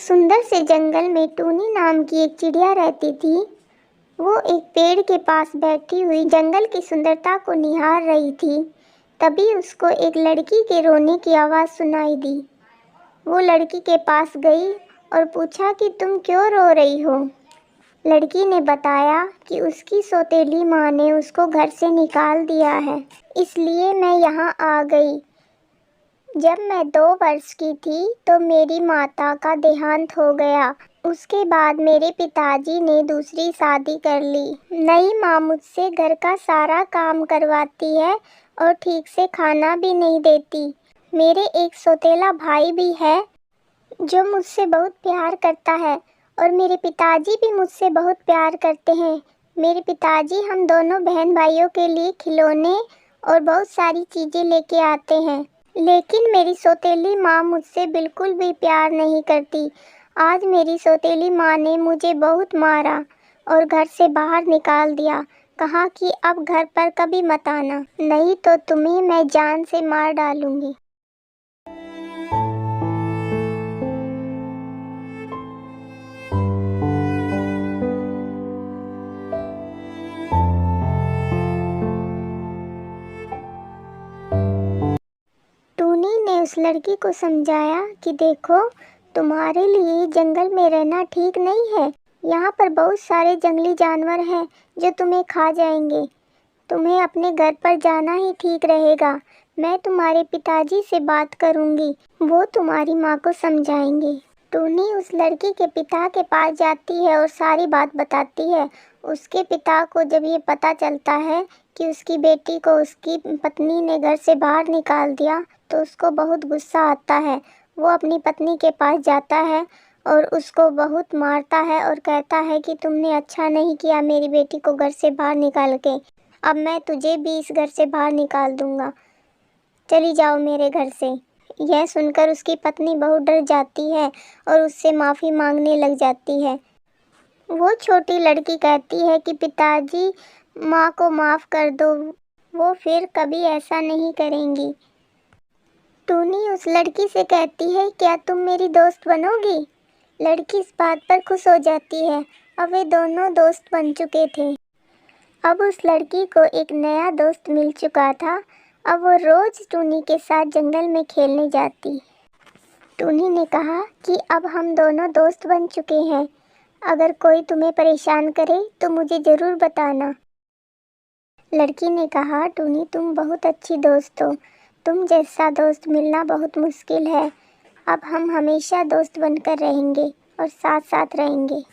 सुंदर से जंगल में टूनी नाम की एक चिड़िया रहती थी। वो एक पेड़ के पास बैठी हुई जंगल की सुंदरता को निहार रही थी। तभी उसको एक लड़की के रोने की आवाज़ सुनाई दी। वो लड़की के पास गई और पूछा कि तुम क्यों रो रही हो। लड़की ने बताया कि उसकी सौतेली माँ ने उसको घर से निकाल दिया है, इसलिए मैं यहाँ आ गई। जब मैं 2 वर्ष की थी तो मेरी माता का देहांत हो गया। उसके बाद मेरे पिताजी ने दूसरी शादी कर ली। नई माँ मुझसे घर का सारा काम करवाती है और ठीक से खाना भी नहीं देती। मेरे एक सौतेला भाई भी है जो मुझसे बहुत प्यार करता है और मेरे पिताजी भी मुझसे बहुत प्यार करते हैं। मेरे पिताजी हम दोनों बहन भाइयों के लिए खिलौने और बहुत सारी चीज़ें लेके आते हैं, लेकिन मेरी सौतेली माँ मुझसे बिल्कुल भी प्यार नहीं करती। आज मेरी सौतेली माँ ने मुझे बहुत मारा और घर से बाहर निकाल दिया। कहा कि अब घर पर कभी मत आना, नहीं तो तुम्हें मैं जान से मार डालूंगी। टूनी ने उस लड़की को समझाया कि देखो, तुम्हारे लिए जंगल में रहना ठीक नहीं है। यहाँ पर बहुत सारे जंगली जानवर हैं जो तुम्हें खा जाएंगे। तुम्हें अपने घर पर जाना ही ठीक रहेगा। मैं तुम्हारे पिताजी से बात करूँगी, वो तुम्हारी माँ को समझाएंगे। टूनी उस लड़की के पिता के पास जाती है और सारी बात बताती है। उसके पिता को जब ये पता चलता है कि उसकी बेटी को उसकी पत्नी ने घर से बाहर निकाल दिया तो उसको बहुत गुस्सा आता है। वो अपनी पत्नी के पास जाता है और उसको बहुत मारता है और कहता है कि तुमने अच्छा नहीं किया मेरी बेटी को घर से बाहर निकाल के। अब मैं तुझे भी इस घर से बाहर निकाल दूंगा। चली जाओ मेरे घर से। यह सुनकर उसकी पत्नी बहुत डर जाती है और उससे माफ़ी मांगने लग जाती है। वो छोटी लड़की कहती है कि पिताजी, माँ को माफ़ कर दो, वो फिर कभी ऐसा नहीं करेंगी। टूनी उस लड़की से कहती है, क्या तुम मेरी दोस्त बनोगी? लड़की इस बात पर खुश हो जाती है। अब वे दोनों दोस्त बन चुके थे। अब उस लड़की को एक नया दोस्त मिल चुका था। अब वो रोज़ टूनी के साथ जंगल में खेलने जाती। टूनी ने कहा कि अब हम दोनों दोस्त बन चुके हैं। अगर कोई तुम्हें परेशान करे तो मुझे ज़रूर बताना। लड़की ने कहा, टूनी तुम बहुत अच्छी दोस्त हो। तुम जैसा दोस्त मिलना बहुत मुश्किल है। अब हम हमेशा दोस्त बनकर रहेंगे और साथ साथ रहेंगे।